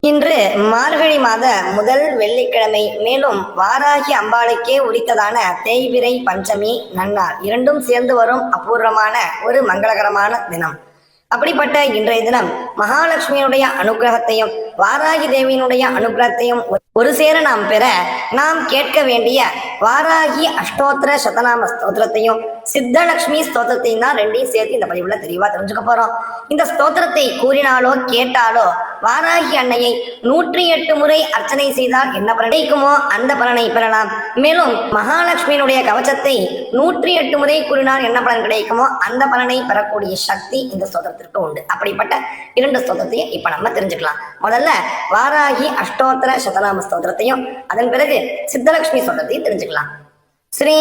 இன்று மார்கழி மாத முதல் வெள்ளிக்கிழமை. மேலும் வாராகி அம்பாளுக்கே உரித்ததான தேய்பிறை பஞ்சமி நன்னாள் இரண்டும் சேர்ந்து வரும் அபூர்வமான ஒரு மங்களகரமான தினம். அப்படிப்பட்ட இன்றைய தினம் மகாலட்சுமியுடைய அனுகிரகத்தையும் வாராகி தேவியினுடைய அனுகிரகத்தையும் ஒரு சேர நாம் பெற நாம் கேட்க வேண்டிய வாராகி அஷ்டோத்திர சதநாம ஸ்தோத்திரத்தையும் சித்தலட்சுமி ஸ்தோத்திரத்தையும் தான் ரெண்டையும் சேர்த்து இந்த பதிவுல தெளிவா தெரிஞ்சுக்க போறோம். இந்த ஸ்தோத்திரத்தை கூறினாலோ கேட்டாலோ வாராகி அன்னையை 108 முறை அர்ச்சனை செய்தால் என்ன பலன் கிடைக்குமோ அந்த பலனை பெறலாம். மேலும் மகாலட்சுமியினுடைய கவச்சத்தை 108 முறை கூறினால் என்ன பலன் கிடைக்குமோ அந்த பலனை பெறக்கூடிய சக்தி இந்த ஸ்தோத்திரத்திற்கு உண்டு. அப்படிப்பட்ட 2 ஸ்தோத்திரத்தையும் இப்ப நம்ம தெரிஞ்சுக்கலாம். முதல்ல வாராகி அஷ்டோத்திர சதநாம ஸ்தோத்திரத்தையும் அதன் பிறகு சித்தலட்சுமி ஸ்தோத்திரத்தையும் தெரிஞ்சுக்கலாம். ஸ்ரீ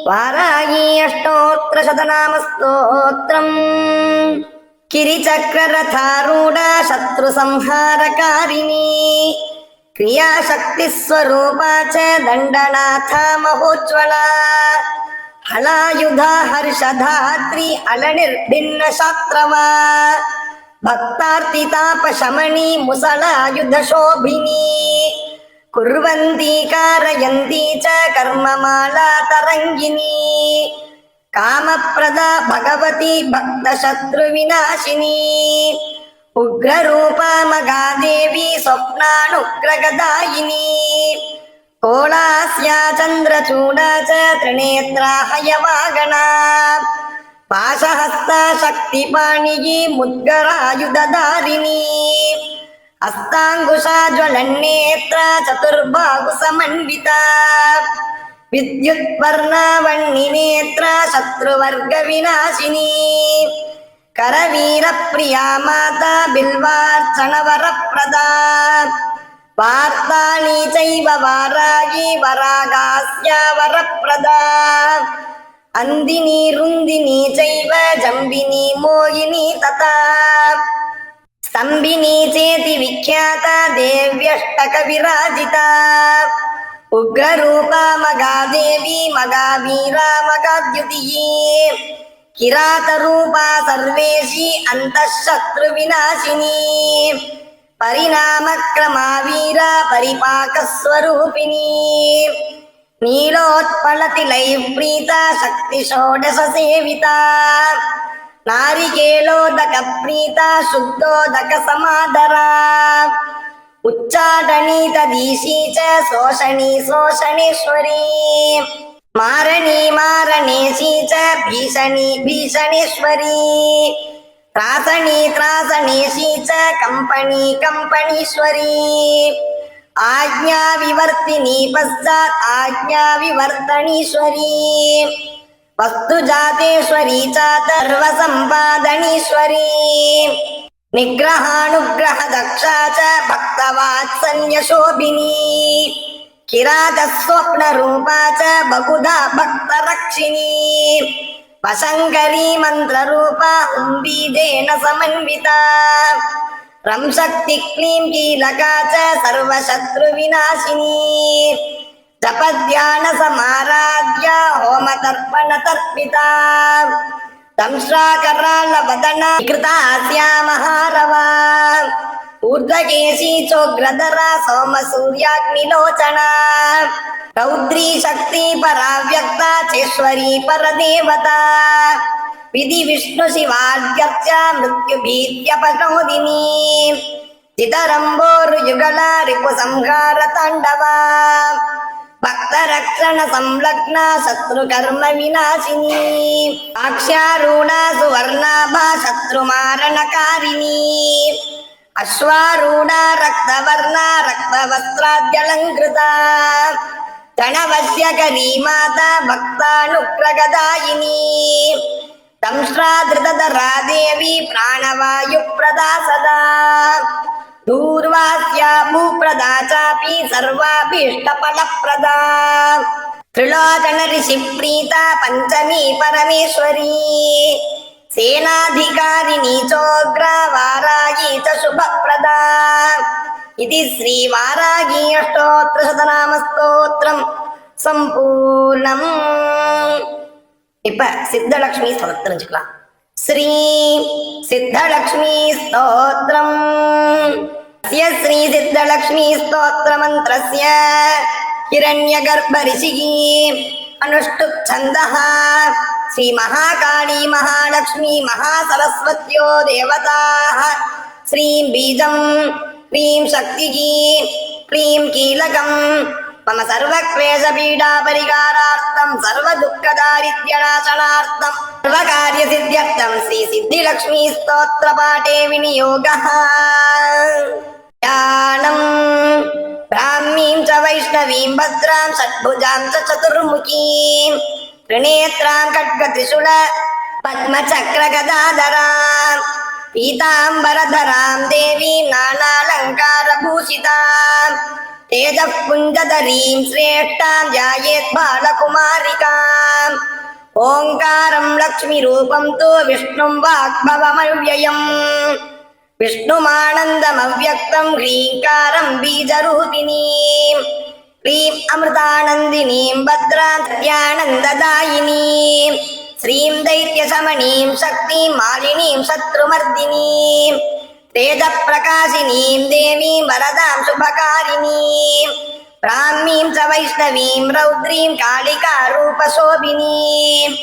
வாராகி அஷ்டோத்திர சதநாம ஸ்தோத்திரம். கிரிசக்கரரதாரூட சத்ரு சம்ஹாரகாரிணி கிரியாசக்தி ஸ்வரூபா ச தண்டநாதா மகோஜ்வலா ஹலாயுதா ஹர்ஷதாத்ரி அலநிர்பின்ன சாத்ரவா பக்தார்த்திதாபசமணி முசலாயுத சோபினி குர்வந்தி காரயந்தி ச கர்மமாலா தரங்கினி காமப்ரதா பகவதி பக்த சத்ரு விநாசினி உக்ரரூபா மகாதேவி ஸ்வப்னானுக்ரகதாயினி கோலாஸ்யா சந்திரசூடா ச திரிநேத்ரா ஹயவாகணா பாசஹஸ்தா சக்திபாணிகி முத்கராயுததாரிணி அஸ்தாங்குஷா ஜ்வலன்னேத்ரா சதுர்பாகு சமன்விதா வித்யுத் வர்ணவன்னி நேத்ரா சத்ருவர்க விநாசினி கரவீர பிரியா மாதா பில்வார்ச்சன வரப்ரதா வார்த்தாளி சைவ வாராகி வராகாஸ்யா வரப்ரதா அந்தினி ருந்தினி சைவ ஜம்பினி மோகினி ததா ஸ்தம்பினி சேதி விக்யாதா தேவ்யஷ்டக விராஜிதா உக்ரரூபா மகாதேவி மகாவீரா மகாத்யுதியே கிராதரூபா சர்வேஷி அந்தசத்ரு விநாசினி பரிணாமக்ரமா வீரா பரிபாகஸ்வரூபிணி நீலோத்பலதிலைப்ரீதா சக்தி ஷோடச சேவிதா நாரிகேலோதக ப்ரீதா சுத்தோதக சமாதரா உச்சாடனி ததீஷி ச சோஷணி சோஷணேஸ்வரி மாரணி மாரணேஷி ச பீஷணி பீஷணேஸ்வரி த்ராசணி த்ராசணேஷி ச கம்பணி கம்பணீஸ்வரி ஆஜ்ஞா விவர்த்தினி பశ్చాத் ஆஜ்ஞா விவர்த்தனீஸ்வரி வஸ்து ஜாதேஸ்வரி சாத சர்வ சம்பாதனீஸ்வரி நிக்ரஹானுக்ரஹ தக்ஷா ச பக்தவாத்சல்ய சோபினி கிராத ஸ்வப்ன ரூபா ச பகுதா பக்த ரக்ஷினி வசங்கரி மந்திர ரூபா உம்பீஜேன சமன்விதா ரம் சக்தி க்ளீம் கீலகா ச சர்வ சத்ரு விநாசினி ஜபத்யான சமாராத்யா ஹோம தர்ப்பண தர்ப்பிதா தம்ஸ்ராகரால வதனா கிருதாஸ்யா மகாரவா ஊர்தகேசி சோக்ரதரா சோம சூர்யாக்னிலோச்சனா ரௌத்ரி சக்தி பராவ்யக்தா சேஸ்வரி பரதேவதா விதி விஷ்ணு சிவாத்யர்ச்சா மிருத்யு பீத்யபனோதினி சிதரம்போரு யுகலா ரிபு சம்ஹார தாண்டவா பக்த ரக்ஷண சம்லக்னா சத்ரு கர்ம விநாசினி ஆக்ஷாரூடா சுவர்ணாபா சத்ரு மாரணகாரிணி அஸ்வாரூடா ரக்தவர்ணா ரக்தவஸ்திராத்யலங்கிருதா தனவஸ்யகரி மாதா பக்தானுக்ரகதாயினி தம்ஸ்ராத்ருததரா தேவி பிராணவாயு பிரதா சதா दूर्वास्या भूप्रदा चापि सर्वाभीष्टफलप्रदा त्रिलोचन ऋषिप्रीता पञ्चमी परमेश्वरी सेनाधिकारिणी चोग्रा वारागी च शुभप्रदा इति श्री वारागी अष्टोत्तर शतनाम स्तोत्रम संपूर्णम. இப்ப சித்தலட்சுமி ஸ்தோத்திரம் தெரிஞ்சுக்கலாம். ஸ்ரீ சித்தலக்ஷ்மி ஸ்தோத்திரம். श्री सिद्धलक्ष्मी स्तोत्र मंत्रस्य हिरण्यगर्भ ऋषिः अनुष्टुप छन्दः श्री महाकाली महालक्ष्मी महासरस्वत्यो देवताः श्रीं बीजं क्लीं शक्तिः क्लीं कीलकं मम सर्वक्लेशपीडापरिहारार्थं सर्वदुःखदारिद्र्यनाशनार्थं सर्वकार्यसिद्ध्यर्थं श्री सिद्धिलक्ष्मी स्तोत्रपाठे विनियोगः। ध्यानं ब्राह्मीं च वैष्णवीं भद्रां षड्भुजां च चतुर्मुखीं त्रिनेत्रां खड्गत्रिशूल पद्मचक्रगदाधरां पीताम्बरधरां देवीं नानालङ्कारभूषितां तेजः पुञ्जधरीं श्रेष्ठां ध्यायेत् बालकुमारिकाम् ओङ्कारं लक्ष्मीरूपं तु विष्णुं वाग्भवमव्ययम् विष्णुमानन्दमव्यक्तं ह्रीङ्कारं बीजरूपिणीं क्लीं अमृतानन्दिनीं भद्रां सत्यानन्ददायिनीं श्रीं दैत्यशमनीं शक्तिं मालिनीं शत्रुमर्दिनीं तेजप्रकाशिनीं देवीं वरदां शुभकारिणीं ब्राह्मीं च वैष्णवीं रौद्रीं कालिकारूपशोभिनीम्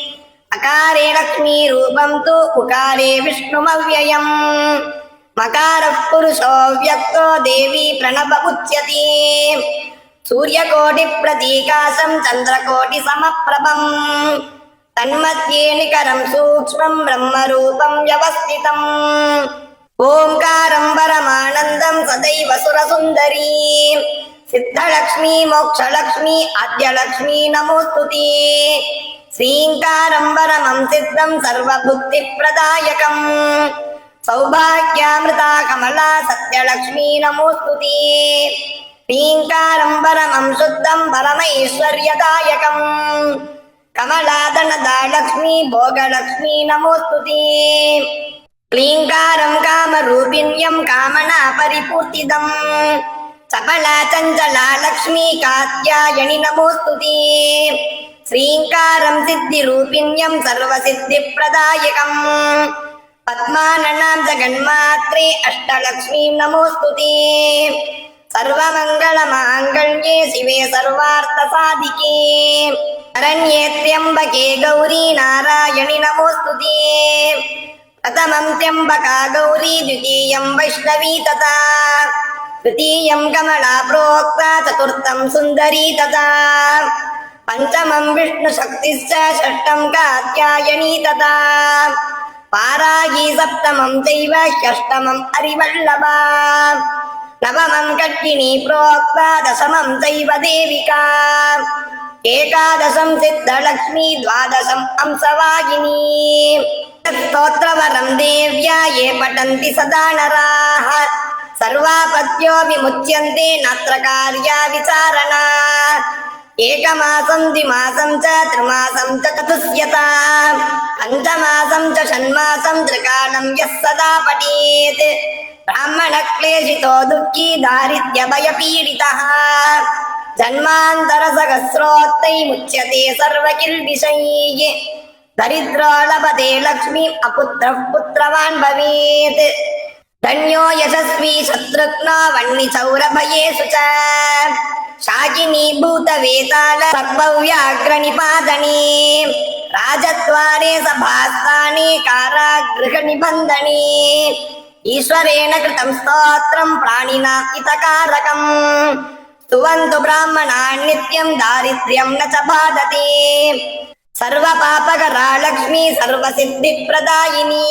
अकारे लक्ष्मीरूपं तु उकारे विष्णुमव्ययम् मकारः पुरुषो व्यक्तो देवी प्रणव उच्यते सूर्यकोटिप्रतीकाशं चन्द्रकोटिसमप्रभम् तन्मध्ये निकरं सूक्ष्मं ब्रह्मरूपं व्यवस्थितम् ओङ्कारं परमानन्दं सदैव सुरसुन्दरीं सिद्धलक्ष्मी मोक्षलक्ष्मी आद्यलक्ष्मी नमोस्तुते श्रीङ्कारं परमं सिद्धं सर्वबुद्धिप्रदायकं सौभाग्यामृता कमला सत्यलक्ष्मी नमोस्तुते ह्रीङ्कारं परमं शुद्धं परमैश्वर्यदायकं कमलादनदा लक्ष्मी भोगलक्ष्मी नमोस्तुते क्लीङ्कारं कामरूपिण्यं कामना परिपूर्तिदम् चपला चञ्चला लक्ष्मी कात्यायनि नमोस्तुते श्रीङ्कारं सिद्धिरूपिण्यं सर्वसिद्धिप्रदायकम् पद्माननां जगन्मात्रे अष्टलक्ष्मीं नमोस्तुते सर्वमङ्गलमाङ्गल्ये शिवे सर्वार्थसाधिके शरण्ये त्र्यम्बके गौरी नारायणि नमोस्तुते प्रथमं त्र्यम्बका गौरी द्वितीयं वैष्णवी तथा तृतीयं कमला प्रोक्ता चतुर्थं सुन्दरी तथा पंचमं विष्णुशक्तिश्च षष्ठं कात्यायनी तथा पारागी सप्तमं चैव षष्ठमं हरिवल्लभा नवमं कट्टिनी प्रोक्ता दशमं चैव देविका एकादशं सिद्धलक्ष्मी द्वादशं हंसवाहिनी स्तोत्रवरं देव्या ये पठन्ति सदा नराः सर्वापत्यो विमुच्यन्ते नात्र कार्या विचारणा एकमासं द्विमासं च त्रिमासं च चतुष्यता पञ्चमासं च षण्मासं त्रिकालं यः सदा पठेत् ब्राह्मणक्लेशितो दुःखी दारिद्र्यभयपीडितः जन्मान्तरसहस्रोक्तैर्मुच्यते सर्वकिल्बिषैः दरिद्रो लभते लक्ष्मीम् अपुत्रः पुत्रवान् भवेत् धन्यो यशस्वी शत्रुघ्नो वह्निचौरभयेषु च शाकिनी भूतवेताल सर्वव्याघ्रनिपातने राजद्वारे सभास्थाने कारागृहनिबन्धने ईश्वरेण कृतं स्तोत्रं प्राणिनां हितकारकम् स्तुवन्तु ब्राह्मणान् नित्यं दारिद्र्यं न च बाधते सर्वपापकरा लक्ष्मी सर्वसिद्धिप्रदायिनी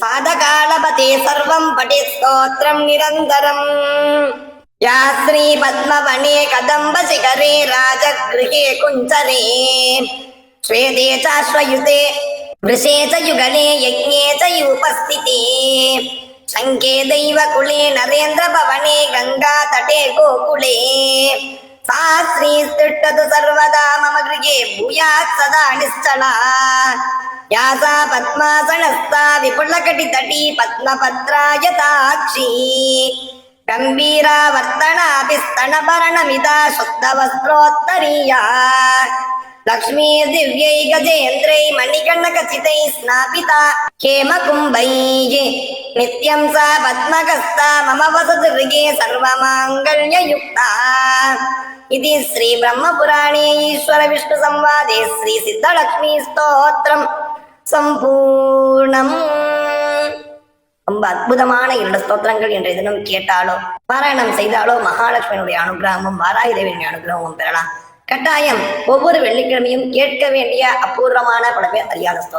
साधकालपते सर्वं पठेत् स्तोत्रं निरन्तरम् या श्री पद्मवने कदम्बशिखरे राजगृहे कुञ्जरे श्वेते चाश्वयुते वृषे च युगले यज्ञे च उपस्थिते शङ्खे दैवकुले नरेन्द्रभवने गङ्गातटे गोकुले सा श्रीस्तिष्ठतु सर्वदा मम गृहे भूयात् सदा निश्चला या सा पद्मासनस्था विपुलकटितटी पद्मपत्रायताक्षी गम्भीरावर्तनाभिस्तनभरणमिदा शुद्धवस्त्रोत्तरीया लक्ष्मी दिव्यै गजेन्द्रै मणिकर्णकचितै स्नापिता हेमकुम्भैः नित्यं सा पद्मकस्ता मम वसतु गृहे सर्वमाङ्गल्ययुक्ता इति श्री ब्रह्मपुराणे ईश्वर विष्णु संवादे श्री सिद्धलक्ष्मी स्तोत्रम சம்பூர்ணம். ரொம்ப அற்புதமான 2 ஸ்தோத்திரங்கள் இன்றைய தினம் கேட்டாலோ பாராயணம் செய்தாலோ மகாலட்சுமியினுடைய அனுகிரகமும் வாராகி தேவியினுடைய அனுகிரகமும் பெறலாம். கட்டாயம் ஒவ்வொரு வெள்ளிக்கிழமையும் கேட்க வேண்டிய அபூர்வமான பல பேர் அறியாத ஸ்தோத்திரம்.